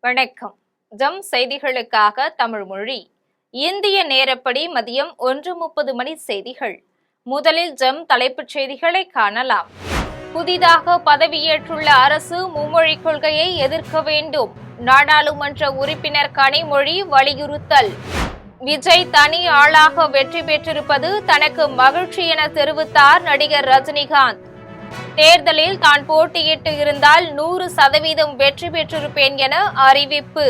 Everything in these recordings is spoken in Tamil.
வணக்கம். ஜம் செய்திகளுக்காக தமிழ் மொழி. இந்திய நேரப்படி மதியம் 1:30 மணி செய்திகள். முதலில் ஜம் தலைப்புச் செய்திகளை காணலாம். புதிதாக பதவியேற்றுள்ள அரசு மும்மொழி கொள்கையை எதிர்க்க வேண்டும். நாடாளுமன்ற உறுப்பினர் கனிமொழி வலியுறுத்தல். விஜய் தனி ஆளாக வெற்றி பெற்றிருப்பது தனக்கு மகிழ்ச்சி என தெரிவித்தார் நடிகர் ரஜினிகாந்த். தேர்தலில் தான் போட்டியிட்டு இருந்தால் 100% வெற்றி பெற்றிருப்பேன் என அறிவிப்பு.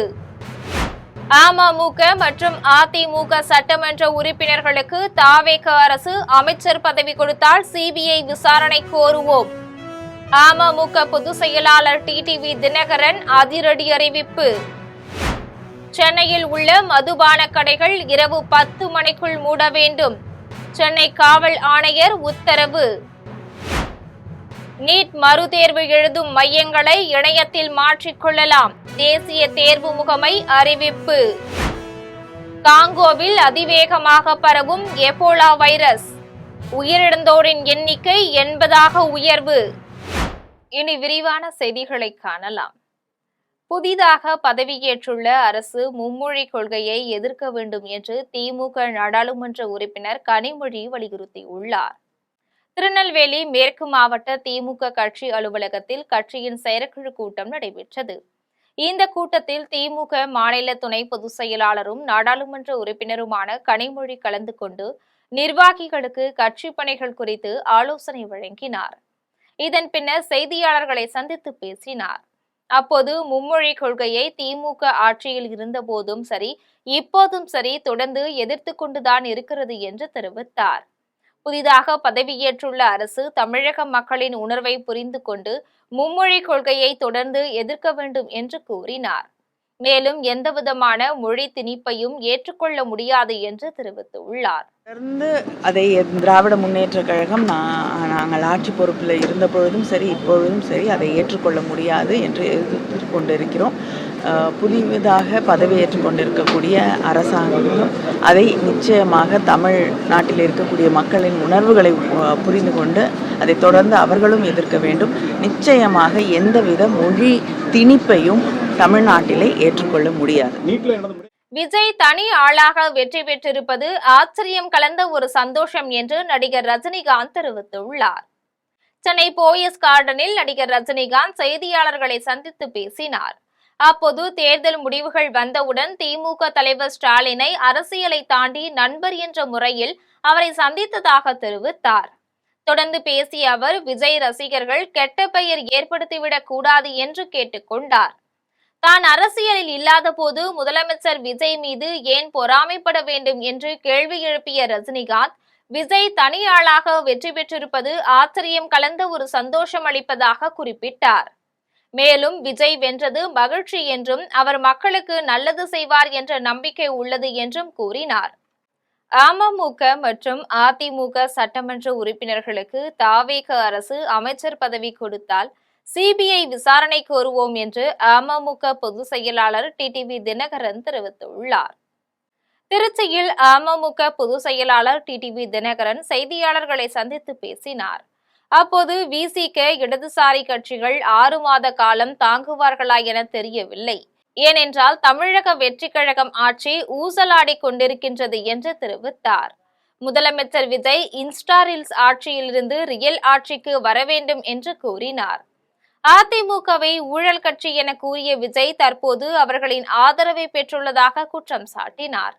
அமமுக மற்றும் அதிமுக சட்டமன்ற உறுப்பினர்களுக்கு தாவேக அரசு அமைச்சர் பதவி கொடுத்தால் சிபிஐ விசாரணை கோருவோம். அமமுக பொதுச் செயலாளர் டிடிவி தினகரன் அதிரடி அறிவிப்பு. சென்னையில் உள்ள மதுபான கடைகள் இரவு 10 மணிக்குள் மூட வேண்டும். சென்னை காவல் ஆணையர் உத்தரவு. நீட் மறுதேர்வு எழுதும் மையங்களை இணையத்தில் மாற்றிக்கொள்ளலாம். தேசிய தேர்வு முகமை அறிவிப்பு. காங்கோவில் அதிவேகமாக பரவும் எபோலா வைரஸ். உயிரிழந்தோரின் எண்ணிக்கை 80ஆக உயர்வு. இனி விரிவான செய்திகளை காணலாம். புதிதாக பதவியேற்றுள்ள அரசு மும்மொழி கொள்கையை எதிர்க்க வேண்டும் என்று திமுக நாடாளுமன்ற உறுப்பினர் கனிமொழி வலியுறுத்தியுள்ளார். திருநெல்வேலி மேற்கு மாவட்ட திமுக கட்சி அலுவலகத்தில் கட்சியின் செயற்குழு கூட்டம் நடைபெற்றது. இந்த கூட்டத்தில் திமுக மாநில துணை பொதுச் செயலாளரும் நாடாளுமன்ற உறுப்பினருமான கனிமொழி கலந்து கொண்டு நிர்வாகிகளுக்கு கட்சி பணிகள் குறித்து ஆலோசனை வழங்கினார். இதன் பின்னர் செய்தியாளர்களை சந்தித்து பேசினார். அப்போது மும்மொழி கொள்கையை திமுக ஆட்சியில் இருந்த போதும் சரி, இப்போதும் சரி தொடர்ந்து எதிர்த்து கொண்டுதான் இருக்கிறது என்று தெரிவித்தார். புதிதாக பதவியேற்றுள்ள அரசு தமிழக மக்களின் உணர்வை புரிந்து கொண்டு மும்மொழி கொள்கையை தொடர்ந்து எதிர்க்க வேண்டும் என்று கூறினார். மேலும் எந்தவிதமான மொழி திணிப்பையும் ஏற்றுக்கொள்ள முடியாது என்று தெரிவித்துள்ளார். தொடர்ந்து அதை திராவிட முன்னேற்ற கழகம் நாங்கள் ஆட்சி பொறுப்பில் இருந்த பொழுதும் சரி, இப்பொழுதும் சரி அதை ஏற்றுக்கொள்ள முடியாது என்று எதிர்த்து கொண்டிருக்கிறோம். புதிதாக பதவியேற்றுக் கொண்டிருக்கக்கூடிய அரசாங்கமும் அதை நிச்சயமாக தமிழ் நாட்டில் இருக்கக்கூடிய மக்களின் உணர்வுகளை புரிந்து கொண்டு அதை தொடர்ந்து அவர்களும் எதிர்க்க வேண்டும். நிச்சயமாக எந்தவித மொழி திணிப்பையும் தமிழ்நாட்டிலே ஏற்றுக்கொள்ள முடியாது. விஜய் தனி ஆளாக வெற்றி பெற்றிருப்பது ஆச்சரியம் கலந்த ஒரு சந்தோஷம் என்று நடிகர் ரஜினிகாந்த் தெரிவித்துள்ளார். சென்னை போயஸ் கார்டனில் நடிகர் ரஜினிகாந்த் செய்தியாளர்களை சந்தித்து பேசினார். அப்போது தேர்தல் முடிவுகள் வந்தவுடன் திமுக தலைவர் ஸ்டாலினை அரசியலை தாண்டி நண்பர் என்ற முறையில் அவரை சந்தித்ததாக தெரிவித்தார். தொடர்ந்து பேசிய அவர் விஜய் ரசிகர்கள் கெட்ட பெயர் ஏற்படுத்திவிடக் கூடாது என்று கேட்டுக்கொண்டார். தான் அரசியலில் இல்லாத போது முதலமைச்சர் விஜய் மீது ஏன் பொறாமைப்பட வேண்டும் என்று கேள்வி எழுப்பிய ரஜினிகாந்த், விஜய் தனி ஆளாக வெற்றி பெற்றிருப்பது ஆச்சரியம் கலந்த ஒரு சந்தோஷம் அளிப்பதாக குறிப்பிட்டார். மேலும் விஜய் வென்றது மகிழ்ச்சி என்றும் அவர் மக்களுக்கு நல்லது செய்வார் என்ற நம்பிக்கை உள்ளது என்றும் கூறினார். அமமுக மற்றும் அதிமுக சட்டமன்ற உறுப்பினர்களுக்கு தாவேக அரசு அமைச்சர் பதவி கொடுத்தால் சிபிஐ விசாரணை கோருவோம் என்று அமமுக பொதுச் செயலாளர் டிடிவி தினகரன் தெரிவித்துள்ளார். திருச்சியில் அமமுக பொதுச் செயலாளர் டிடிவி தினகரன் செய்தியாளர்களை சந்தித்து பேசினார். அப்போது விசிக இடதுசாரி கட்சிகள் 6 மாத காலம் தாங்குவார்களா என தெரியவில்லை. ஏனென்றால் தமிழக வெற்றி கழகம் ஆட்சி ஊசலாடி கொண்டிருக்கின்றது என்று தெரிவித்தார். முதலமைச்சர் விஜய் இன்ஸ்டா ரீல்ஸ் ஆட்சியிலிருந்து ரியல் ஆட்சிக்கு வர வேண்டும் என்று கூறினார். அதிமுகவை ஊழல் கட்சி என கூறிய விஜய் தற்போது அவர்களின் ஆதரவை பெற்றுள்ளதாக குற்றம் சாட்டினார்.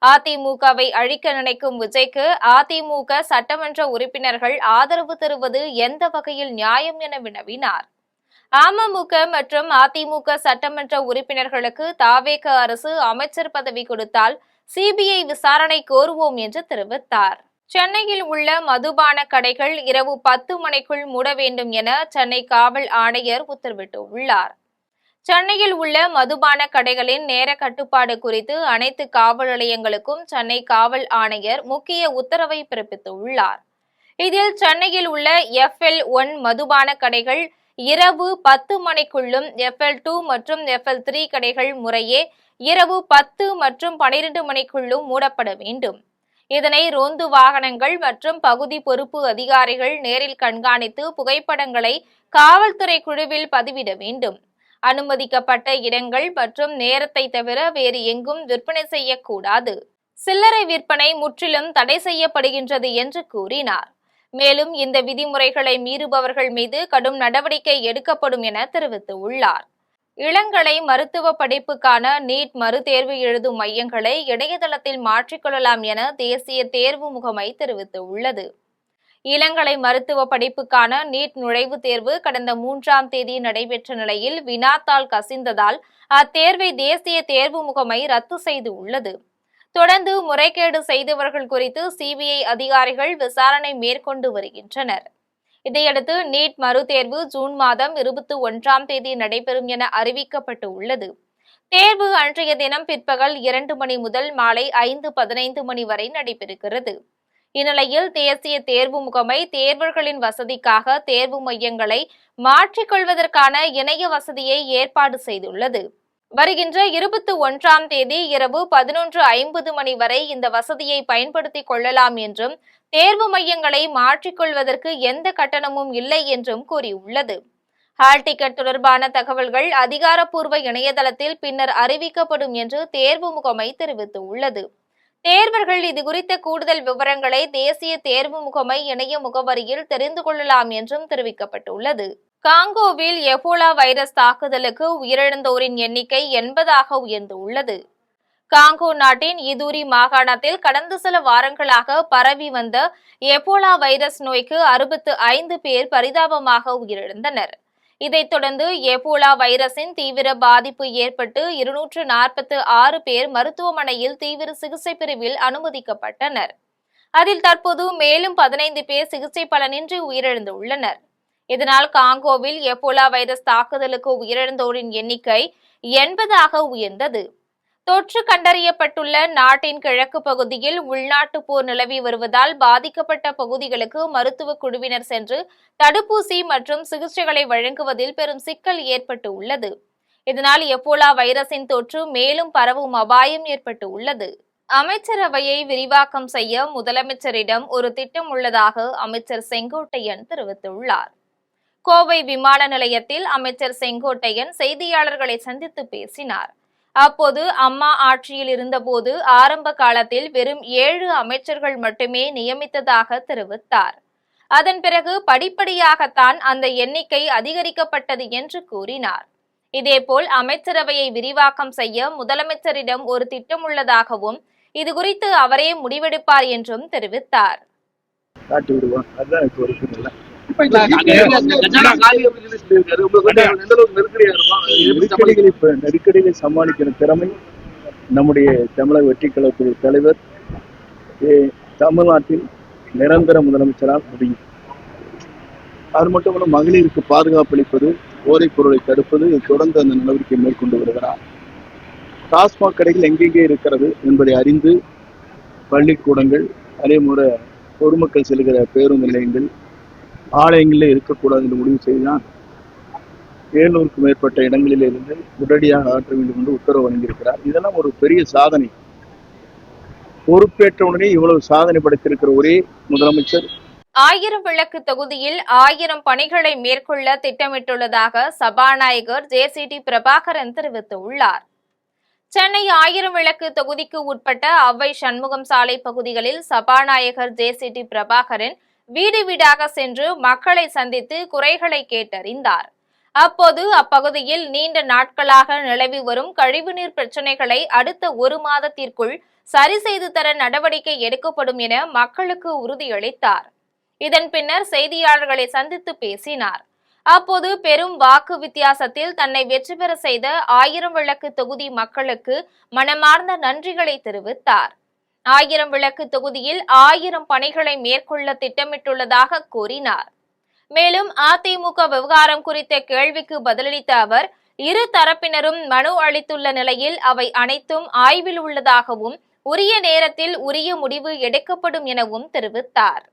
அதிமுகவை அழிக்க நினைக்கும் விஜய்க்கு அதிமுக சட்டமன்ற உறுப்பினர்கள் ஆதரவு தருவது எந்த வகையில் நியாயம் என வினவினார். அமமுக மற்றும் அதிமுக சட்டமன்ற உறுப்பினர்களுக்கு தாவேக அரசு அமைச்சர் பதவி கொடுத்தால் சிபிஐ விசாரணை கோருவோம் என்று தெரிவித்தார். சென்னையில் உள்ள மதுபான கடைகள் இரவு 10 மணிக்குள் மூட வேண்டும் என சென்னை காவல் ஆணையர் உத்தரவிட்டுள்ளார். சென்னையில் உள்ள மதுபான கடைகளின் நேர கட்டுப்பாடு குறித்து அனைத்து காவல் நிலையங்களுக்கும் சென்னை காவல் ஆணையர் முக்கிய உத்தரவை பிறப்பித்துள்ளார். இதில் சென்னையில் உள்ள FL1 மதுபான கடைகள் இரவு 10 மணிக்குள்ளும், FL2 மற்றும் FL3 கடைகள் முறையே இரவு 10 மற்றும் 12 மணிக்குள்ளும் மூடப்பட வேண்டும். இதனை ரோந்து வாகனங்கள் மற்றும் பகுதி பொறுப்பு அதிகாரிகள் நேரில் கண்காணித்து புகைப்படங்களை காவல்துறை குழுவில் பதிவிட வேண்டும். அனுமதிக்கப்பட்ட இடங்கள் மற்றும் நேரத்தை தவிர வேறு எங்கும் விற்பனை செய்யக்கூடாது. சில்லறை விற்பனை முற்றிலும் தடை செய்யப்படுகின்றது என்று கூறினார். மேலும் இந்த விதிமுறைகளை மீறுபவர்கள் மீது கடும் நடவடிக்கை எடுக்கப்படும் என தெரிவித்துள்ளார். இளங்கலை மருத்துவ படிப்புக்கான நீட் மறுதேர்வு எழுதும் மையங்களை இணையதளத்தில் மாற்றிக்கொள்ளலாம் என தேசிய தேர்வு முகமை தெரிவித்துள்ளது. இளங்கலை மருத்துவ படிப்புக்கான நீட் நுழைவுத் தேர்வு கடந்த 3ஆம் தேதி நடைபெற்ற நிலையில் வினாத்தாள் கசிந்ததால் அத்தேர்வை தேசிய தேர்வு முகமை ரத்து செய்துள்ளது. தொடர்ந்து முறைகேடு செய்தவர்கள் குறித்து சிபிஐ அதிகாரிகள் விசாரணை மேற்கொண்டு வருகின்றனர். இதையடுத்து நீட் மறுதேர்வு ஜூன் மாதம் 21ஆம் தேதி நடைபெறும் என அறிவிக்கப்பட்டுள்ளது. தேர்வு அன்றைய தினம் பிற்பகல் 2 மணி முதல் மாலை 5:15 மணி வரை நடைபெறுகிறது. இந்நிலையில் தேசிய தேர்வு முகமை தேர்வர்களின் வசதிக்காக தேர்வு மையங்களை மாற்றிக்கொள்வதற்கான இணைய வசதியை ஏற்பாடு செய்துள்ளது. வருகின்ற 21ஆம் தேதி இரவு 11:50 மணி வரை இந்த வசதியை பயன்படுத்திக் கொள்ளலாம் என்றும் தேர்வு மையங்களை மாற்றிக்கொள்வதற்கு எந்த கட்டணமும் இல்லை என்றும் கூறியுள்ளது. ஹால் டிக்கெட் தொடர்பான தகவல்கள் அதிகாரப்பூர்வ இணையதளத்தில் பின்னர் அறிவிக்கப்படும் என்று தேர்வு முகமை தெரிவித்துள்ளது. தேர்வர்கள் இதுகுறித்த கூடுதல் விவரங்களை தேசிய தேர்வு முகமை இணைய முகவரியில் தெரிந்து கொள்ளலாம் என்றும் தெரிவிக்கப்பட்டுள்ளது. காங்கோவில் எபோலா வைரஸ் தாக்குதலுக்கு உயிரிழந்தோரின் எண்ணிக்கை 80ஆக உயர்ந்துள்ளது. காங்கோ நாட்டின் இதூரி மாகாணத்தில் கடந்த சில வாரங்களாக பரவி வந்த எபோலா வைரஸ் நோய்க்கு 65 பேர் பரிதாபமாக உயிரிழந்தனர். இதைத் தொடர்ந்து எபோலா வைரஸின் தீவிர பாதிப்பு ஏற்பட்டு 246 பேர் மருத்துவமனையில் தீவிர சிகிச்சை பிரிவில் அனுமதிக்கப்பட்டனர். அதில் தற்போது மேலும் 15 பேர் சிகிச்சை பலனின்றி உயிரிழந்துள்ளனர். இதனால் காங்கோவில் எபோலா வைரஸ் தாக்குதலுக்கு உயிரிழந்தோரின் எண்ணிக்கை 80ஆக உயர்ந்தது. தொற்று கண்டறியப்பட்டுள்ள நாட்டின் கிழக்கு பகுதியில் உள்நாட்டு போர் நிலவி வருவதால் பாதிக்கப்பட்ட பகுதிகளுக்கு மருத்துவ குழுவினர் சென்று தடுப்பூசி மற்றும் சிகிச்சைகளை வழங்குவதில் பெரும் சிக்கல் ஏற்பட்டு உள்ளது. இதனால் எபோலா வைரஸின் தொற்று மேலும் பரவும் அபாயம் ஏற்பட்டு உள்ளது. அமைச்சரவையை விரிவாக்கம் செய்ய முதலமைச்சரிடம் ஒரு திட்டம் உள்ளதாக அமைச்சர் செங்கோட்டையன் தெரிவித்துள்ளார். கோவை விமான நிலையத்தில் அமைச்சர் செங்கோட்டையன் செய்தியாளர்களை சந்தித்து பேசினார். அப்போது அம்மா ஆட்சியில் இருந்தபோது ஆரம்ப காலத்தில் வெறும் 7 அமைச்சர்கள் மட்டுமே நியமித்ததாக தெரிவித்தார். அதன் பிறகு படிப்படியாகத்தான் அந்த எண்ணிக்கை அதிகரிக்கப்பட்டது என்று கூறினார். இதேபோல் அமைச்சரவையை விரிவாக்கம் செய்ய முதலமைச்சரிடம் ஒரு திட்டம் உள்ளதாகவும் இதுகுறித்து அவரே முடிவெடுப்பார் என்றும் தெரிவித்தார். நெருக்கடிகளை சமாளிக்கிற திறமை நம்முடைய தமிழக வெற்றிக் கழகத்துடைய தலைவர் தமிழ்நாட்டின் நிரந்தர முதலமைச்சரால் முடியும். அது மட்டுமல்ல, மகளிருக்கு பாதுகாப்பு அளிப்பது, போதைப் பொருளை தடுப்பது, தொடர்ந்து அந்த நடவடிக்கை மேற்கொண்டு வருகிறார். டாஸ்மாக் கடைகள் எங்கெங்கே இருக்கிறது என்பதை அறிந்து பள்ளிக்கூடங்கள், அதே முறை பொதுமக்கள் செல்கிற பேருந்து நிலையங்கள், ஆலயங்களில் இருக்கக்கூடாது என்று முடிவு செய்துதான் 700க்கும் மேற்பட்ட இடங்களில் இருந்து உடனடியாக ஆற்ற வேண்டும் என்று உத்தரவு வழங்கியிருக்கிறார். இதெல்லாம் ஒரு பெரிய சாதனை. பொறுப்பேற்ற உடனே இவ்வளவு சாதனை படைத்திருக்கிற ஒரே முதலமைச்சர். 1000 விளக்கு தொகுதியில் 1000 பணிகளை மேற்கொள்ள திட்டமிட்டுள்ளதாக சபாநாயகர் ஜே.சி.டி. பிரபாகரன் தெரிவித்துள்ளார். சென்னை 1000 விளக்கு தொகுதிக்கு உட்பட்ட அவ்வை சண்முகம் சாலை பகுதிகளில் சபாநாயகர் ஜே.சி.டி. பிரபாகரன் வீடு வீடாக சென்று மக்களை சந்தித்து குறைகளை கேட்டறிந்தார். அப்போது அப்பகுதியில் நீண்ட நாட்களாக நிலவி வரும் கழிவுநீர் பிரச்சினைகளை அடுத்த 1 மாதத்திற்குள் சரி செய்து தர நடவடிக்கை எடுக்கப்படும் என மக்களுக்கு உறுதியளித்தார். இதன் பின்னர் செய்தியாளர்களை சந்தித்து பேசினார். அப்போது பெரும் வாக்கு வித்தியாசத்தில் தன்னை வெற்றி பெற செய்த 1000 விளக்கு தொகுதி மக்களுக்கு மனமார்ந்த நன்றிகளை தெரிவித்தார். 1000 விளக்கு தொகுதியில் 1000 பணிகளை மேற்கொள்ள திட்டமிட்டுள்ளதாக கூறினார். மேலும் அதிமுக விவகாரம் குறித்த கேள்விக்கு பதிலளித்த அவர், இரு தரப்பினரும் மனு அளித்துள்ள நிலையில் அவை அனைத்தும் ஆய்வில் உள்ளதாகவும் உரிய நேரத்தில் உரிய முடிவு எடுக்கப்படும் எனவும் தெரிவித்தார்.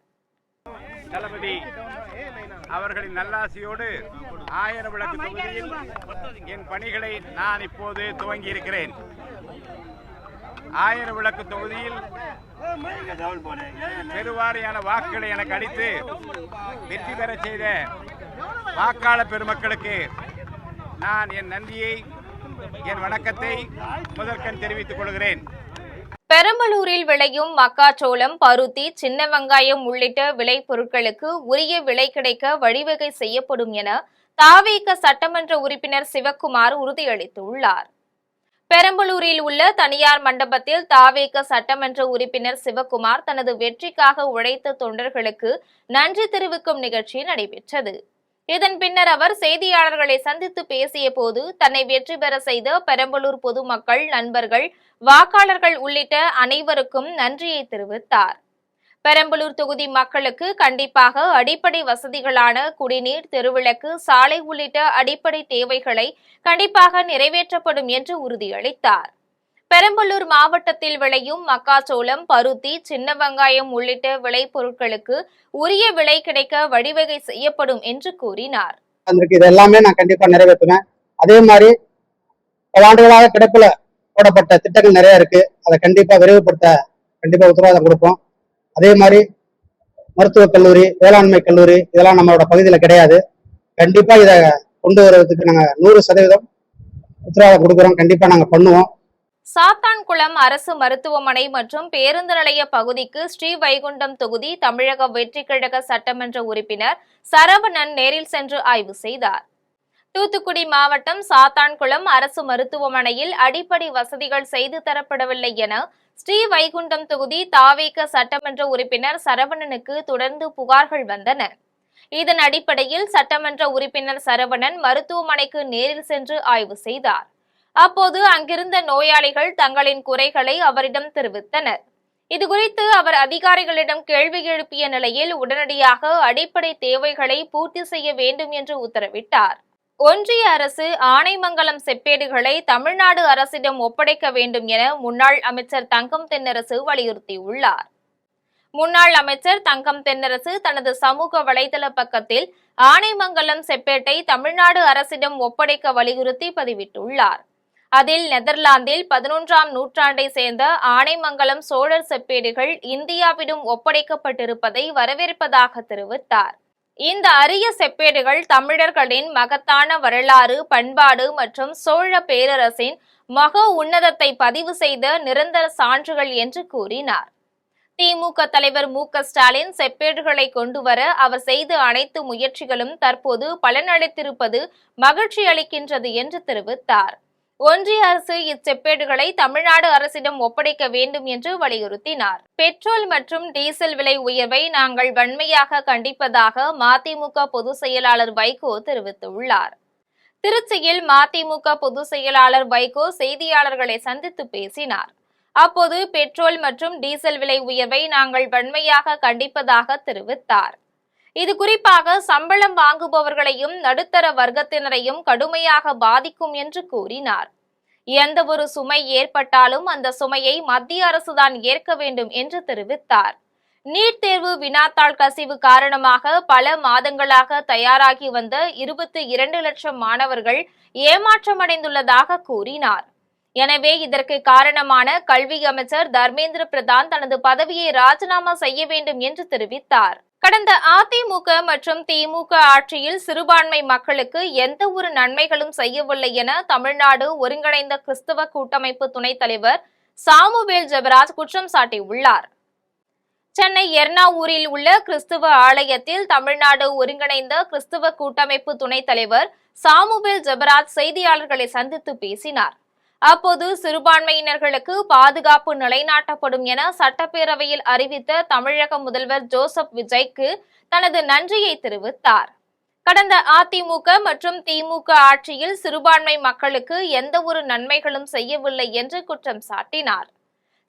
தளபதி அவர்களின் நல்லாசியோடு 1000 விளக்கு தொகுதியில் என் பணிகளை நான் இப்போது துவங்கி இருக்கிறேன். 1000 விளக்கு தொகுதியில் பெருவாரியான வாக்குகளை எனக்கு அளித்து வெற்றி பெற செய்த வாக்காளர் பெருமக்களுக்கு நான் என் நன்றியை, என் வணக்கத்தை முதற்கண் தெரிவித்துக் கொள்கிறேன். பெரம்பலூரில் விளையும் மக்காச்சோளம், பருத்தி, சின்ன வெங்காயம் உள்ளிட்ட விளைபொருட்களுக்கு உரிய விலை கிடைக்க வழிவகை செய்யப்படும் என தாவேக சட்டமன்ற உறுப்பினர் சிவக்குமார் உறுதியளித்துள்ளார். பெரம்பலூரில் உள்ள தனியார் மண்டபத்தில் தாவேக சட்டமன்ற உறுப்பினர் சிவக்குமார் தனது வெற்றிக்காக உழைத்த தொண்டர்களுக்கு நன்றி தெரிவிக்கும் நிகழ்ச்சி நடைபெற்றது. இதன் பின்னர் அவர் செய்தியாளர்களை சந்தித்து பேசிய போது தன்னை வெற்றி பெற செய்த பெரம்பலூர் பொதுமக்கள், நண்பர்கள், வாக்காளர்கள் உள்ளிட்ட அனைவருக்கும் நன்றியை தெரிவித்தார். பெரம்பலூர் தொகுதி மக்களுக்கு கண்டிப்பாக அடிப்படை வசதிகளான குடிநீர், தெருவிளக்கு, சாலை உள்ளிட்ட அடிப்படை தேவைகளை கண்டிப்பாக நிறைவேற்றப்படும் என்று உறுதியளித்தார். பெரம்பலூர் மாவட்டத்தில் விளையும் மக்காச்சோளம், பருத்தி, சின்ன வெங்காயம் உள்ளிட்ட விளைபொருட்களுக்கு உரிய விலை கிடைக்க வழிவகை செய்யப்படும் என்று கூறினார். இதெல்லாமே நான் கண்டிப்பா நிறைவேற்றுவேன். அதே மாதிரி பல ஆண்டுகளாக கிடப்பில போடப்பட்ட திட்டங்கள் நிறைய இருக்கு. அதை கண்டிப்பா விரைவுபடுத்த கண்டிப்பா உத்தரவாதம் கொடுப்போம். அதே மாதிரி மருத்துவக் கல்லூரி, வேளாண்மை கல்லூரி இதெல்லாம் நம்மளோட பகுதியில் கிடையாது. கண்டிப்பா இதை கொண்டு வருவதற்கு நாங்க 100% உத்தரவாதம் கொடுக்குறோம். கண்டிப்பா நாங்க பண்ணுவோம். சாத்தான்குளம் அரசு மருத்துவமனை மற்றும் பேருந்து நிலைய பகுதிக்கு ஸ்ரீவைகுண்டம் தொகுதி தமிழக வெற்றிக் கழக சட்டமன்ற உறுப்பினர் சரவணன் நேரில் சென்று ஆய்வு செய்தார். தூத்துக்குடி மாவட்டம் சாத்தான்குளம் அரசு மருத்துவமனையில் அடிப்படை வசதிகள் செய்து தரப்படவில்லை என ஸ்ரீவைகுண்டம் தொகுதி தாவேக சட்டமன்ற உறுப்பினர் சரவணனுக்கு தொடர்ந்து புகார்கள் வந்தன. இதன் அடிப்படையில் சட்டமன்ற உறுப்பினர் சரவணன் மருத்துவமனைக்கு நேரில் சென்று ஆய்வு செய்தார். அப்போது அங்கிருந்த நோயாளிகள் தங்களின் குறைகளை அவரிடம் தெரிவித்தனர். இதுகுறித்து அவர் அதிகாரிகளிடம் கேள்வி எழுப்பிய நிலையில் உடனடியாக அடிப்படை தேவைகளை பூர்த்தி செய்ய வேண்டும் என்று உத்தரவிட்டார். ஒன்றிய அரசு ஆனைமங்கலம் செப்பேடுகளை தமிழ்நாடு அரசிடம் ஒப்படைக்க வேண்டும் என முன்னாள் அமைச்சர் தங்கம் தென்னரசு வலியுறுத்தியுள்ளார். முன்னாள் அமைச்சர் தங்கம் தென்னரசு தனது சமூக வலைதள பக்கத்தில் ஆனைமங்கலம் செப்பேட்டை தமிழ்நாடு அரசிடம் ஒப்படைக்க வலியுறுத்தி பதிவிட்டுள்ளார். அதில் நெதர்லாந்தில் 11ஆம் நூற்றாண்டை சேர்ந்த ஆனைமங்கலம் சோழர் செப்பேடுகள் இந்தியாவிடம் ஒப்படைக்கப்பட்டிருப்பதை வரவேற்பதாக தெரிவித்தார். இந்த அரிய செப்பேடுகள் தமிழர்களின் மகத்தான வரலாறு, பண்பாடு மற்றும் சோழ பேரரசின் மகா உன்னதத்தை பதிவு செய்த நிரந்தர சான்றுகள் என்று கூறினார். திமுக தலைவர் மு.க.ஸ்டாலின் செப்பேடுகளை கொண்டுவர அவர் செய்த அனைத்து முயற்சிகளும் தற்போது பலனளித்திருப்பது மகிழ்ச்சி அளிக்கின்றது என்று தெரிவித்தார். ஒன்றிய அரசு இச்செப்பேடுகளை தமிழ்நாடு அரசிடம் ஒப்படைக்க வேண்டும் என்று வலியுறுத்தினார். பெட்ரோல் மற்றும் டீசல் விலை உயர்வை நாங்கள் வன்மையாக கண்டிப்பதாக மதிமுக பொதுச் செயலாளர் வைகோ தெரிவித்துள்ளார். திருச்சியில் மதிமுக பொதுச் செயலாளர் வைகோ செய்தியாளர்களை சந்தித்து பேசினார். அப்போது பெட்ரோல் மற்றும் டீசல் விலை உயர்வை நாங்கள் வன்மையாக கண்டிப்பதாக தெரிவித்தார். இது குறிப்பாக சம்பளம் வாங்குபவர்களையும் நடுத்தர வர்க்கத்தினரையும் கடுமையாக பாதிக்கும் என்று கூறினார். எந்த ஒரு சுமை ஏற்பட்டாலும் அந்த சுமையை மத்திய அரசுதான் ஏற்க வேண்டும் என்று தெரிவித்தார். நீட் தேர்வு வினாத்தாள் கசிவு காரணமாக பல மாதங்களாக தயாராகி வந்த 22 லட்சம் மாணவர்கள் ஏமாற்றமடைந்துள்ளதாக கூறினார். எனவே இதற்கு காரணமான கல்வி அமைச்சர் தர்மேந்திர பிரதான் தனது பதவியை ராஜினாமா செய்ய வேண்டும் என்று தெரிவித்தார். கடந்த அதிமுக மற்றும் திமுக ஆட்சியில் சிறுபான்மை மக்களுக்கு எந்த ஒரு நன்மைகளும் செய்யவில்லை என தமிழ்நாடு ஒருங்கிணைந்த கிறிஸ்தவ கூட்டமைப்பு துணைத் தலைவர் சாமுவேல் ஜெபராஜ் குற்றம் சாட்டியுள்ளார். சென்னை எர்ணாவூரில் உள்ள கிறிஸ்துவ ஆலயத்தில் தமிழ்நாடு ஒருங்கிணைந்த கிறிஸ்தவ கூட்டமைப்பு துணைத் தலைவர் சாமுவேல் ஜெபராஜ் செய்தியாளர்களை சந்தித்து பேசினார். அப்போது சிறுபான்மையினர்களுக்கு பாதுகாப்பு நிலைநாட்டப்படும் என சட்டப்பேரவையில் அறிவித்த தமிழக முதல்வர் ஜோசப் விஜய்க்கு தனது நன்றியை தெரிவித்தார். கடந்த அதிமுக மற்றும் திமுக ஆட்சியில் சிறுபான்மை மக்களுக்கு எந்த ஒரு நன்மைகளும் செய்யவில்லை என்று குற்றம் சாட்டினார்.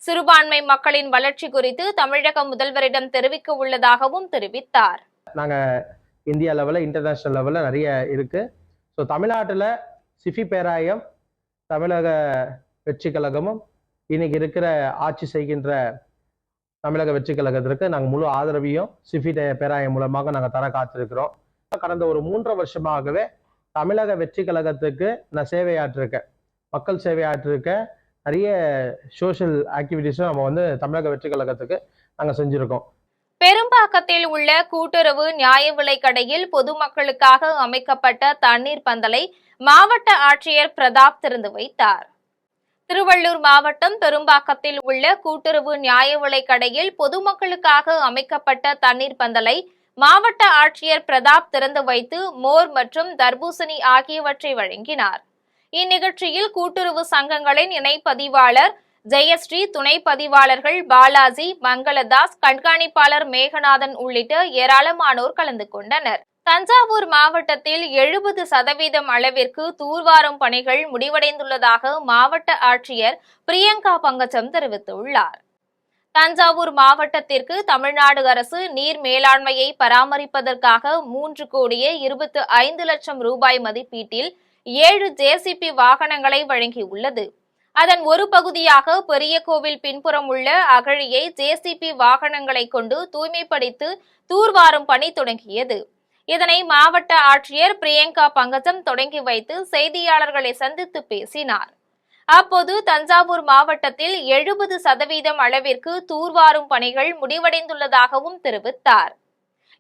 சிறுபான்மை மக்களின் வளர்ச்சி குறித்து தமிழக முதல்வரிடம் தெரிவிக்க உள்ளதாகவும் தெரிவித்தார். நாங்க இந்தியா லெவலில், இன்டர்நேஷனல் லெவலில் நிறைய இருக்கு. ஸோ தமிழ்நாட்டில் சிஃபி பேராயம், தமிழக வெற்றி கழகமும் இன்னைக்கு இருக்கிற ஆட்சி செய்கின்ற தமிழக வெற்றி கழகத்திற்கு நாங்கள் முழு ஆதரவையும் சிஃபி பேராயம் மூலமாக நாங்கள் தர காத்திருக்கிறோம். கடந்த ஒரு 3 வருஷமாகவே தமிழக வெற்றி கழகத்துக்கு நான் சேவையாற்றிருக்கேன், மக்கள் சேவையாற்றிருக்கேன். நிறைய சோஷியல் ஆக்டிவிட்டிஸும் நம்ம தமிழக வெற்றி கழகத்துக்கு நாங்கள் செஞ்சுருக்கோம். பெரும்பாக்கத்தில் உள்ள கூட்டுறவு நியாய விலை கடையில் பொதுமக்களுக்காக அமைக்கப்பட்ட தண்ணீர் பந்தலை மாவட்ட ஆட்சியர் பிரதாப் திறந்து வைத்தார். திருவள்ளூர் மாவட்டம் பெரும்பாக்கத்தில் உள்ள கூட்டுறவு நியாய விலைக் கடையில் பொதுமக்களுக்காக அமைக்கப்பட்ட தண்ணீர் பந்தலை மாவட்ட ஆட்சியர் பிரதாப் திறந்து வைத்து மோர் மற்றும் தர்பூசணி ஆகியவற்றை வழங்கினார். இந்நிகழ்ச்சியில் கூட்டுறவு சங்கங்களின் இணை பதிவாளர் ஜெயஸ்ரீ, துணை பதிவாளர்கள் பாலாஜி, மங்களதாஸ், கண்காணிப்பாளர் மேகநாதன் உள்ளிட்ட ஏராளமானோர் கலந்து கொண்டனர். தஞ்சாவூர் மாவட்டத்தில் 70% அளவிற்கு தூர்வாரும் பணிகள் முடிவடைந்துள்ளதாக மாவட்ட ஆட்சியர் பிரியங்கா பங்கஜம் தெரிவித்துள்ளார். தஞ்சாவூர் மாவட்டத்திற்கு தமிழ்நாடு அரசு நீர் மேலாண்மையை பராமரிப்பதற்காக 3,25,00,000 ரூபாய் மதிப்பீட்டில் 7 JCB வாகனங்களை வழங்கியுள்ளது. அதன் ஒரு பகுதியாக பெரிய கோவில் பின்புறம் உள்ள அகழியை JCB வாகனங்களை கொண்டு தூய்மைப்படுத்தி தூர்வாரும் பணி தொடங்கியது. இதனை மாவட்ட ஆட்சியர் பிரியங்கா பங்கஜம் தொடங்கி வைத்து செய்தியாளர்களை சந்தித்து பேசினார். அப்போது தஞ்சாவூர் மாவட்டத்தில் 70% அளவிற்கு தூர்வாரும் பணிகள் முடிவடைந்துள்ளதாகவும் தெரிவித்தார்.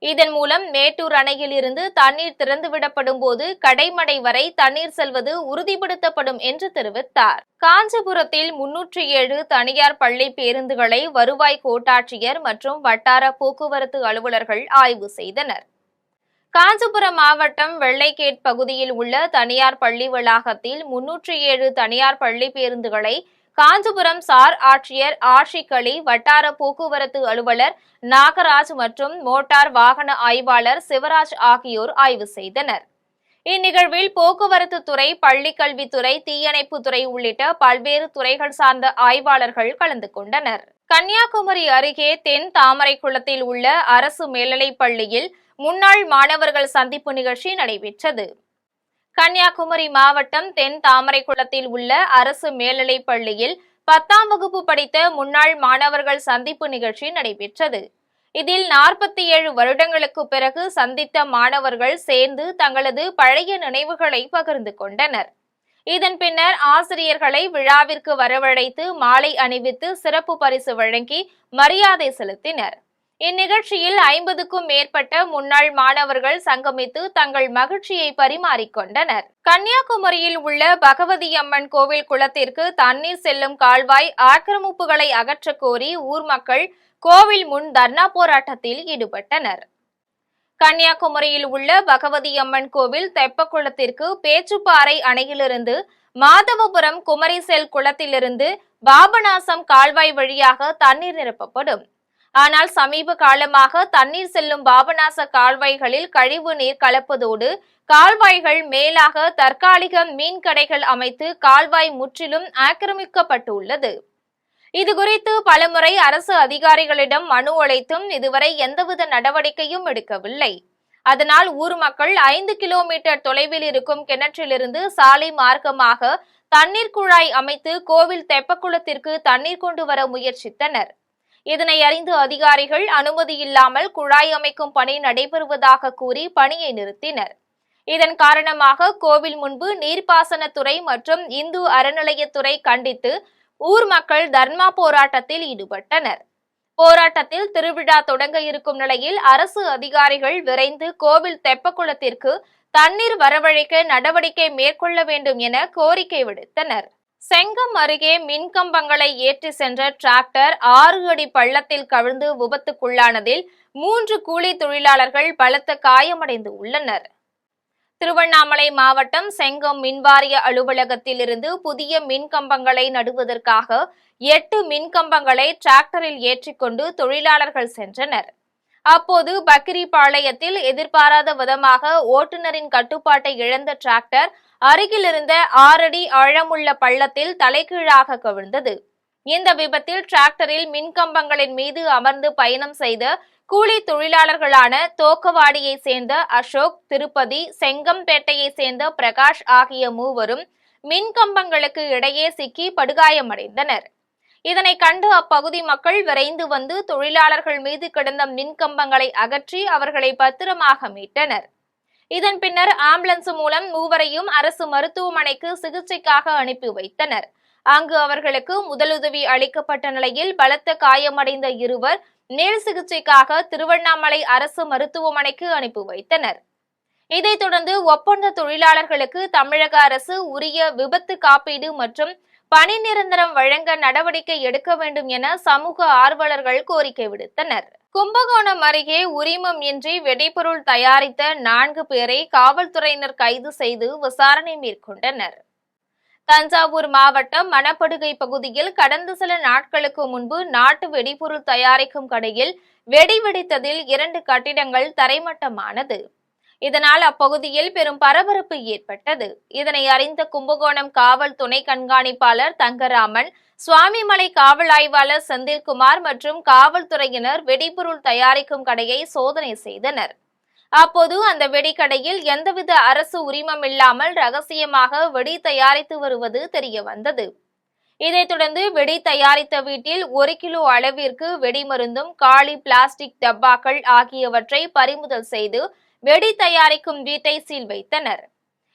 இதன் மூலம் மேட்டூர் அணையில் இருந்து தண்ணீர் திறந்துவிடப்படும் போது கடைமடை வரை தண்ணீர் செல்வது உறுதிப்படுத்தப்படும் என்று தெரிவித்தார். காஞ்சிபுரத்தில் 307 தனியார் பள்ளி பேருந்துகளை வருவாய் கோட்டாட்சியர் மற்றும் வட்டார போக்குவரத்து அலுவலர்கள் ஆய்வு செய்தனர். காஞ்சிபுரம் மாவட்டம் வெள்ளைக்கேட் பகுதியில் உள்ள தனியார் பள்ளி வளாகத்தில் 307 தனியார் பள்ளி பேருந்துகளை காஞ்சிபுரம் சார் ஆட்சியர் ஆஷிக் அலி, வட்டார போக்குவரத்து அலுவலர் நாகராஜ் மற்றும் மோட்டார் வாகன ஆய்வாளர் சிவராஜ் ஆகியோர் ஆய்வு செய்தனர். இந்நிகழ்வில் போக்குவரத்து துறை, பள்ளிக்கல்வித்துறை, தீயணைப்புத்துறை உள்ளிட்ட பல்வேறு துறைகள் சார்ந்த ஆய்வாளர்கள் கலந்து கொண்டனர். கன்னியாகுமரி அருகே தென் தாமரைக்குளத்தில் உள்ள அரசு மேல்நிலைப் பள்ளியில் முன்னாள் மாணவர்கள் சந்திப்பு நிகழ்ச்சி நடைபெற்றது. கன்னியாகுமரி மாவட்டம் தென் தாமரைக்குளத்தில் உள்ள அரசு மேல்நிலைப் பள்ளியில் 10ஆம் வகுப்பு படித்த முன்னாள் மாணவர்கள் சந்திப்பு நிகழ்ச்சி நடைபெற்றது. இதில் 47 வருடங்களுக்கு பிறகு சந்தித்த மாணவர்கள் சேர்ந்து தங்களது பழைய நினைவுகளை பகிர்ந்து கொண்டனர். இதன் பின்னர் ஆசிரியர்களை விழாவிற்கு வரவழைத்து மாலை அணிவித்து சிறப்பு பரிசு வழங்கி மரியாதை செலுத்தினர். இந்நிகழ்ச்சியில் 50க்கும் மேற்பட்ட முன்னாள் மாணவர்கள் சங்கமித்து தங்கள் மகிழ்ச்சியை பரிமாறிக்கொண்டனர். கன்னியாகுமரியில் உள்ள பகவதி அம்மன் கோவில் குளத்திற்கு தண்ணீர் செல்லும் கால்வாய் ஆக்கிரமிப்புகளை அகற்றக் கோரி ஊர் மக்கள் கோவில் முன் தர்ணா போராட்டத்தில் ஈடுபட்டனர். கன்னியாகுமரியில் உள்ள பகவதி அம்மன் கோவில் தெப்பக்குளத்திற்கு பேச்சுப்பாறை அணையிலிருந்து மாதவபுரம் குமரிசெல் குளத்திலிருந்து பாபநாசம் கால்வாய் வழியாக தண்ணீர் நிரப்பப்படும். ஆனால் சமீப காலமாக தண்ணீர் செல்லும் பாபநாச கால்வாய்களில் கழிவு நீர் கலப்பதோடு கால்வாய்கள் மேலாக தற்காலிக மீன் கடைகள் அமைத்து கால்வாய் முற்றிலும் ஆக்கிரமிக்கப்பட்டுள்ளது. இதுகுறித்து பலமுறை அரசு அதிகாரிகளிடம் மனு அளித்தும் இதுவரை எந்தவித நடவடிக்கையும் எடுக்கவில்லை. அதனால் ஊர் மக்கள் 5 கிலோமீட்டர் தொலைவில் இருக்கும் கிணற்றிலிருந்து சாலை மார்க்கமாக தண்ணீர் குழாய் அமைத்து கோவில் தெப்பக்குளத்திற்கு தண்ணீர் கொண்டு வர முயற்சித்தனர். இதனை அறிந்து அதிகாரிகள் அனுமதி இல்லாமல் குழாய் அமைக்கும் பணி நடைபெறுவதாக கூறி பணியை நிறுத்தினர். இதன் காரணமாக கோவில் முன்பு நீர்ப்பாசனத்துறை மற்றும் இந்து அறநிலையத்துறை கண்டித்து ஊர் மக்கள் தர்ணா போராட்டத்தில் ஈடுபட்டனர். போராட்டத்தில் திருவிழா தொடங்க இருக்கும் நிலையில் அரசு அதிகாரிகள் விரைந்து கோவில் தெப்பக்குளத்திற்கு தண்ணீர் வரவழைக்க நடவடிக்கை மேற்கொள்ள வேண்டும் என கோரிக்கை விடுத்தனர். செங்கம் அருகே மின்கம்பங்களை ஏற்றி சென்ற டிராக்டர் 6 அடி பள்ளத்தில் கவிழ்ந்து விபத்துக்குள்ளானதில் 3 கூலி தொழிலாளர்கள் பலத்த காயமடைந்து உள்ளனர். திருவண்ணாமலை மாவட்டம் செங்கம் மின்வாரிய அலுவலகத்தில் இருந்து புதிய மின்கம்பங்களை நடுவதற்காக 8 மின்கம்பங்களை டிராக்டரில் ஏற்றிக்கொண்டு தொழிலாளர்கள் சென்றனர். அப்போது பக்கிரிபாளையத்தில் எதிர்பாராத விதமாக ஓட்டுநரின் கட்டுப்பாட்டை இழந்த டிராக்டர் அருகில் இருந்த 6 அடி ஆழமுள்ள பள்ளத்தில் தலைகீழாக கவிழ்ந்தது. இந்த விபத்தில் டிராக்டரில் மின்கம்பங்களின் மீது அமர்ந்து பயணம் செய்த கூலி தொழிலாளர்களான தோக்கவாடியை சேர்ந்த அசோக், திருப்பதி, செங்கம்பேட்டையை சேர்ந்த பிரகாஷ் ஆகிய மூவரும் மின்கம்பங்களுக்கு இடையே சிக்கி படுகாயமடைந்தனர். இதனை கண்டு அப்பகுதி மக்கள் விரைந்து வந்து தொழிலாளர்கள் மீது கிடந்த மின்கம்பங்களை அகற்றி அவர்களை பத்திரமாக மீட்டனர். இதன் பின்னர் ஆம்புலன்ஸ் மூலம் மூவரையும் அரசு மருத்துவமனைக்கு சிகிச்சைக்காக அனுப்பி வைத்தனர். அங்கு அவர்களுக்கு முதலுதவி அளிக்கப்பட்ட நிலையில் பலத்த காயமடைந்த இருவர் மேல் சிகிச்சைக்காக திருவண்ணாமலை அரசு மருத்துவமனைக்கு அனுப்பி வைத்தனர். இதைத் தொடர்ந்து ஒப்பந்த தொழிலாளர்களுக்கு தமிழக அரசு உரிய விபத்து காப்பீடு மற்றும் பணி நிரந்தரம் வழங்க நடவடிக்கை எடுக்க வேண்டும் என சமூக ஆர்வலர்கள் கோரிக்கை விடுத்தனர். கும்பகோணம் அருகே உரிமம் இன்றி வெடிபொருள் தயாரித்த 4 பேரை காவல்துறையினர் கைது செய்து விசாரணை மேற்கொண்டனர். தஞ்சாவூர் மாவட்டம் மணப்படுகை பகுதியில் கடந்த சில நாட்களுக்கு முன்பு நாட்டு வெடிபொருள் தயாரிக்கும் கடையில் வெடி வெடித்ததில் 2 கட்டிடங்கள் தரைமட்டமானது. இதனால் அப்பகுதியில் பெரும் பரபரப்பு ஏற்பட்டது. இதனை அறிந்த கும்பகோணம் காவல் துணை கண்காணிப்பாளர் தங்கராமன், சுவாமிமலை காவல் ஆய்வாளர் செந்தில்குமார் மற்றும் காவல்துறையினர் வெடிபொருள் தயாரிக்கும் கடையை சோதனை செய்தனர். அப்போது அந்த வெடிக்கடையில் எந்தவித அரசு உரிமம் இல்லாமல் ரகசியமாக வெடி தயாரித்து வருவது தெரிய வந்தது. இதைத் தொடர்ந்து வெடி தயாரித்த வீட்டில் 1 கிலோ அளவிற்கு வெடிமருந்தும் காலி பிளாஸ்டிக் டப்பாக்கள் ஆகியவற்றை பறிமுதல் செய்து வெடி தயாரிக்கும் வீட்டை சீல் வைத்தனர்.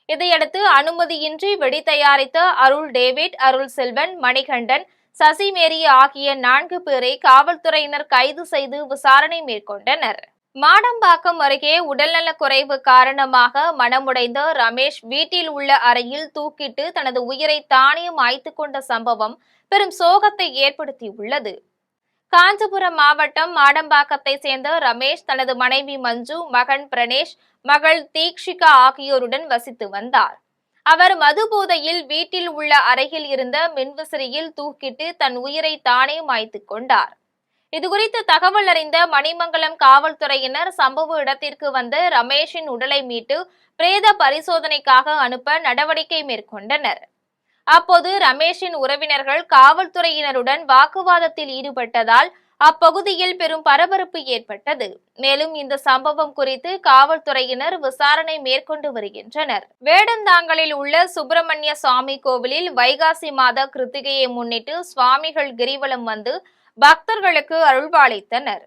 இதையடுத்து அனுமதியின்றி வெடி தயாரித்த அருள் டேவிட், அருள் செல்வன், மணிகண்டன், சசிமேரி ஆகிய 4 பேரை காவல்துறையினர் கைது செய்து விசாரணை மேற்கொண்டனர். மாடம்பாக்கம் அருகே உடல்நலக் குறைவு காரணமாக மனமுடைந்த ரமேஷ் வீட்டில் உள்ள அறையில் தூக்கிட்டு தனது உயிரை தானே மாய்த்துக் கொண்ட சம்பவம் பெரும் சோகத்தை ஏற்படுத்தியுள்ளது. காஞ்சிபுரம் மாவட்டம் மாடம்பாக்கத்தை சேர்ந்த ரமேஷ் தனது மனைவி மஞ்சு, மகன் பிரணேஷ், மகள் தீக்ஷிகா ஆகியோருடன் வசித்து வந்தார். அவர் மதுபோதையில் வீட்டில் உள்ள அறையில் இருந்த மின்விசிறியில் தூக்கிட்டு தன் உயிரை தானே மாய்த்துக் கொண்டார். இதுகுறித்து தகவல் அறிந்த மணிமங்கலம் காவல்துறையினர் சம்பவ இடத்திற்கு வந்த ரமேஷின் உடலை மீட்டு பிரேத பரிசோதனைக்காக அனுப்ப நடவடிக்கை மேற்கொண்டனர். அப்போது ரமேஷின் உறவினர்கள் காவல்துறையினருடன் வாக்குவாதத்தில் ஈடுபட்டதால் அப்பகுதியில் பெரும் பரபரப்பு ஏற்பட்டது. மேலும் இந்த சம்பவம் குறித்து காவல்துறையினர் விசாரணை மேற்கொண்டு வருகின்றனர். வேடந்தாங்கலில் உள்ள சுப்பிரமணிய சுவாமி கோவிலில் வைகாசி மாத கிருத்திகையை முன்னிட்டு சுவாமிகள் கிரிவலம் வந்து பக்தர்களுக்கு அருள்பாலித்தனர்.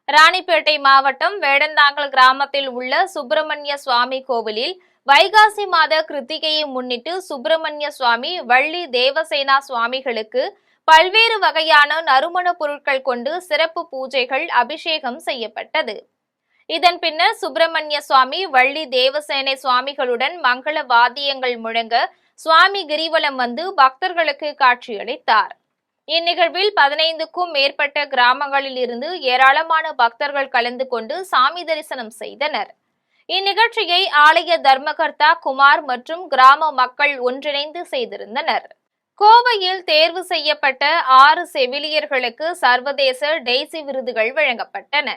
ராணிப்பேட்டை மாவட்டம் வேடந்தாங்கல் கிராமத்தில் உள்ள சுப்பிரமணிய சுவாமி கோவிலில் வைகாசி மாத கிருத்திகையை முன்னிட்டு சுப்பிரமணிய சுவாமி, வள்ளி தேவசேனா சுவாமிகளுக்கு பல்வேறு வகையான நறுமண பொருட்கள் கொண்டு சிறப்பு பூஜைகள், அபிஷேகம் செய்யப்பட்டது. இதன் பின்னர் சுப்பிரமணிய சுவாமி, வள்ளி தேவசேனை சுவாமிகளுடன் மங்கள வாத்தியங்கள் முழங்க சுவாமி கிரிவலம் வந்து பக்தர்களுக்கு காட்சியளித்தார். இந்நிகழ்வில் 15க்கும் மேற்பட்ட கிராமங்களில் இருந்து ஏராளமான பக்தர்கள் கலந்து கொண்டு சாமி தரிசனம் செய்தனர். இந்நிகழ்ச்சியை ஆலய தர்மகர்த்தா குமார் மற்றும் கிராம மக்கள் ஒன்றிணைந்து செய்திருந்தனர். கோவையில் தேர்வு செய்யப்பட்ட 6 செவிலியர்களுக்கு சர்வதேச டெய்சி விருதுகள் வழங்கப்பட்டன.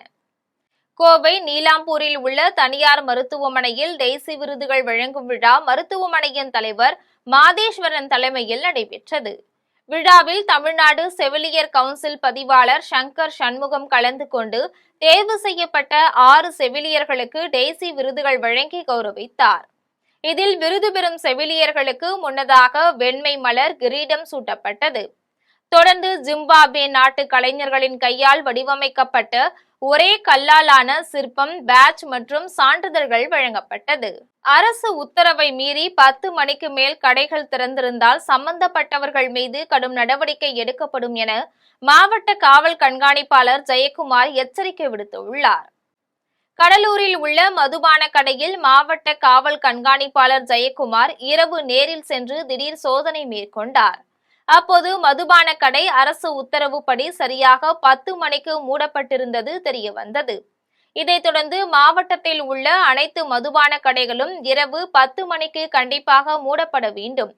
கோவை நீலாம்பூரில் உள்ள தனியார் மருத்துவமனையில் டெய்சி விருதுகள் வழங்கும் விழா மருத்துவமனையின் தலைவர் மாதேஸ்வரன் தலைமையில் நடைபெற்றது. விழாவில் தமிழ்நாடு செவிலியர் கவுன்சில் பதிவாளர் சங்கர் சண்முகம் கலந்து கொண்டு தேர்வு செய்யப்பட்ட 6 செவிலியர்களுக்கு டெய்சி விருதுகள் வழங்கி கௌரவித்தார். இதில் விருது பெறும் செவிலியர்களுக்கு முன்னதாக வெண்மை மலர் கிரீடம் சூட்டப்பட்டது. தொடர்ந்து ஜிம்பாப்வே நாட்டு கலைஞர்களின் கையால் வடிவமைக்கப்பட்ட ஒரே கல்லாலான சிற்பம், பேட்ச் மற்றும் சான்றிதழ்கள் வழங்கப்பட்டது. அரசு உத்தரவை மீறி 10 மணிக்கு மேல் கடைகள் திறந்திருந்தால் சம்பந்தப்பட்டவர்கள் மீது கடும் நடவடிக்கை எடுக்கப்படும் என மாவட்ட காவல் கண்காணிப்பாளர் ஜெயக்குமார் எச்சரிக்கை விடுத்துள்ளார். கடலூரில் உள்ள மதுபான கடையில் மாவட்ட காவல் கண்காணிப்பாளர் ஜெயக்குமார் இரவு நேரில் சென்று திடீர் சோதனை மேற்கொண்டார். அப்போது மதுபான கடை அரசு உத்தரவுப்படி சரியாக 10 மணிக்கு மூடப்பட்டிருந்தது தெரிய வந்தது. இதைத் தொடர்ந்து மாவட்டத்தில் உள்ள அனைத்து மதுபான கடைகளும் இரவு 10 மணிக்கு கண்டிப்பாக மூடப்பட வேண்டும்.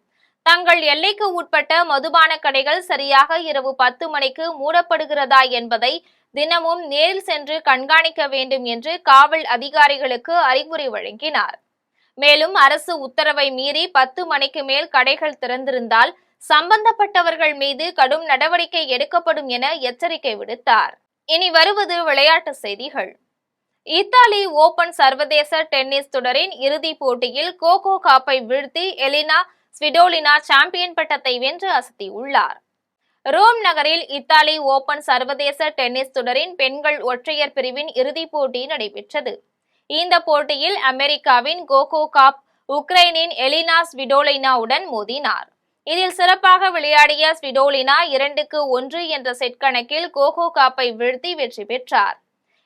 தங்கள் எல்லைக்கு உட்பட்ட மதுபான கடைகள் சரியாக இரவு 10 மணிக்கு மூடப்படுகிறதா என்பதை தினமும் நேரில் சென்று கண்காணிக்க வேண்டும் என்று காவல் அதிகாரிகளுக்கு அறிவுரை வழங்கினார். மேலும் அரசு உத்தரவை மீறி 10 மணிக்கு மேல் கடைகள் திறந்திருந்தால் சம்பந்தப்பட்டவர்கள் மீது கடும் நடவடிக்கை எடுக்கப்படும் என எச்சரிக்கை விடுத்தார். இனி வருவது விளையாட்டு செய்திகள். இத்தாலி ஓபன் சர்வதேச டென்னிஸ் தொடரின் இறுதிப் போட்டியில் கோகோ காப்பை வீழ்த்தி எலினா ஸ்விடோலினா சாம்பியன் பட்டத்தை வென்று அசத்தியுள்ளார். ரோம் நகரில் இத்தாலி ஓபன் சர்வதேச டென்னிஸ் தொடரின் பெண்கள் ஒற்றையர் பிரிவின் இறுதிப் போட்டி நடைபெற்றது. இந்த போட்டியில் அமெரிக்காவின் கோகோ காப் உக்ரைனின் எலினா ஸ்விடோலினாவுடன் மோதினார். இதில் சிறப்பாக விளையாடிய ஸ்விடோலினா 2-1 என்ற செட் கணக்கில் கோகோ காப்பை வீழ்த்தி வெற்றி பெற்றார்.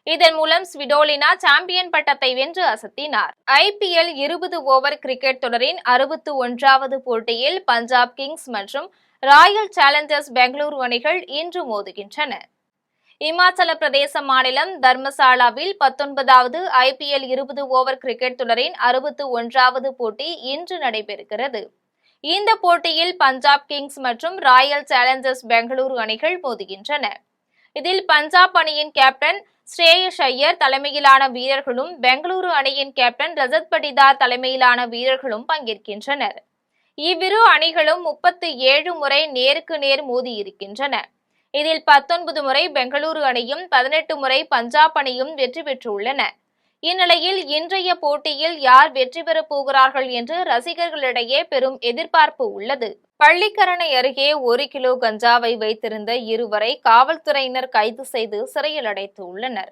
இதன் மூலம் ஸ்விடோலினா சாம்பியன் பட்டத்தை வென்று அசத்தினார். IPL 20 ஓவர் கிரிக்கெட் தொடரின் 61வது போட்டியில் பஞ்சாப் கிங்ஸ் மற்றும் ராயல் சேலஞ்சர்ஸ் பெங்களூரு அணிகள் இன்று மோதுகின்றன. இமாச்சல பிரதேச மாநிலம் தர்மசாலாவில் 19வது IPL 20 ஓவர் கிரிக்கெட் தொடரின் 61வது போட்டி இன்று நடைபெறுகிறது. இந்த போட்டியில் பஞ்சாப் கிங்ஸ் மற்றும் ராயல் சேலஞ்சர்ஸ் பெங்களூரு அணிகள் மோதுகின்றன. இதில் பஞ்சாப் அணியின் கேப்டன் ஸ்ரேயஸ் ஐயர் தலைமையிலான வீரர்களும் பெங்களூரு அணியின் கேப்டன் ரஜத் படிதார் தலைமையிலான வீரர்களும் பங்கேற்கின்றனர். இவ்விரு அணிகளும் 37 முறை நேருக்கு நேர் மோதியிருக்கின்றன. இதில் 19 முறை பெங்களூரு அணியும் 18 முறை பஞ்சாப் அணியும் வெற்றி பெற்றுள்ளன. இந்நிலையில் இன்றைய போட்டியில் யார் வெற்றி பெறப் போகிறார்கள் என்று ரசிகர்களிடையே பெரும் எதிர்பார்ப்பு உள்ளது. பள்ளிக்கரணை அருகே 1 கிலோ கஞ்சாவை வைத்திருந்த இருவரை காவல்துறையினர் கைது செய்து சிறையில் அடைத்துள்ளனர்.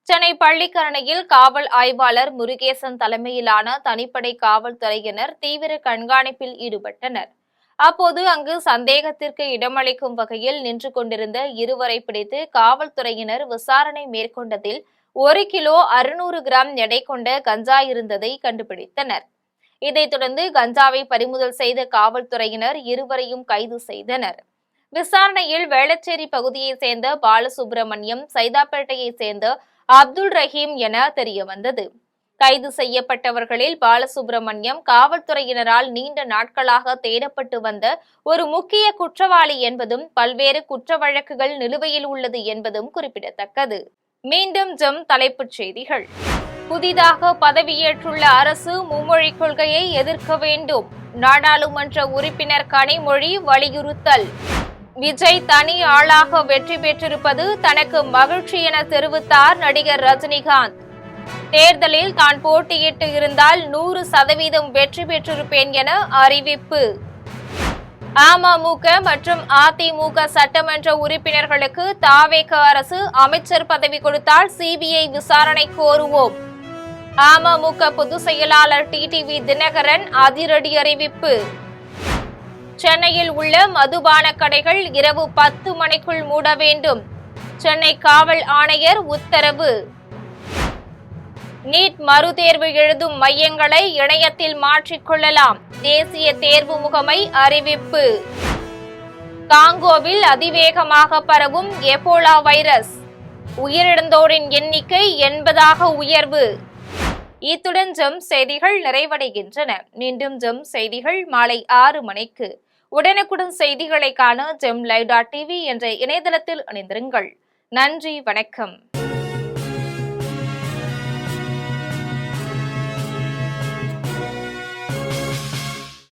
சென்னை பள்ளிக்கரணையில் காவல் ஆய்வாளர் முருகேசன் தலைமையிலான தனிப்படை காவல்துறையினர் தீவிர கண்காணிப்பில் ஈடுபட்டனர். அப்போது அங்கு சந்தேகத்திற்கு இடமளிக்கும் வகையில் நின்று கொண்டிருந்த இருவரை பிடித்து காவல்துறையினர் விசாரணை மேற்கொண்டதில் 1 கிலோ 600 கிராம் எடை கொண்ட கஞ்சா இருந்ததை கண்டுபிடித்தனர். இதைத் தொடர்ந்து கஞ்சாவை பறிமுதல் செய்த காவல்துறையினர் இருவரையும் கைது செய்தனர். விசாரணையில் வேளச்சேரி பகுதியைச் சேர்ந்த பாலசுப்ரமணியம், சைதாப்பேட்டையைச் சேர்ந்த அப்துல் ரஹீம் என தெரியவந்தது. கைது செய்யப்பட்டவர்களில் பாலசுப்ரமணியம் காவல்துறையினரால் நீண்ட நாட்களாக தேடப்பட்டு வந்த ஒரு முக்கிய குற்றவாளி என்பதும் பல்வேறு குற்ற வழக்குகள் நிலுவையில் உள்ளது என்பதும் குறிப்பிடத்தக்கது. மீண்டும் ஜெம் தலைப்புச் செய்திகள். புதிதாக பதவியேற்றுள்ள அரசு மும்மொழிக் கொள்கையை எதிர்க்க வேண்டும். நாடாளுமன்ற உறுப்பினர் கனிமொழி வலியுறுத்தல். விஜய் தனி ஆளாக வெற்றி பெற்றிருப்பது தனக்கு மகிழ்ச்சி என தெரிவித்தார் நடிகர் ரஜினிகாந்த். தேர்தலில் தான் போட்டியிட்டு இருந்தால் 100% வெற்றி பெற்றிருப்பேன் என அறிவிப்பு. அமமுக மற்றும் அதிமுக சட்டமன்ற உறுப்பினர்களுக்கு தாவேக அரசு அமைச்சர் பதவி கொடுத்தால் CBI விசாரணை கோருவோம். அமமுக பொதுச் செயலாளர் TTV தினகரன் அதிரடி அறிவிப்பு. சென்னையில் உள்ள மதுபான கடைகள் இரவு 10 மணிக்குள் மூட வேண்டும். சென்னை காவல் ஆணையர் உத்தரவு. நீட் மறுதேர்வு எழுதும் மையங்களை இணையத்தில் மாற்றிக்கொள்ளலாம். தேசிய தேர்வு முகமை அறிவிப்பு. காங்கோவில் அதிவேகமாக பரவும் எபோலா வைரஸ். உயிரிழந்தோரின் எண்ணிக்கை 80ஆக உயர்வு. இத்துடன் ஜெம் செய்திகள் நிறைவடைகின்றன. மீண்டும் ஜெம் செய்திகள் மாலை 6 மணிக்கு. உடனுக்குடன் செய்திகளை காண GemLive.tv என்ற இணையதளத்தில் இணைந்திருங்கள். நன்றி, வணக்கம்.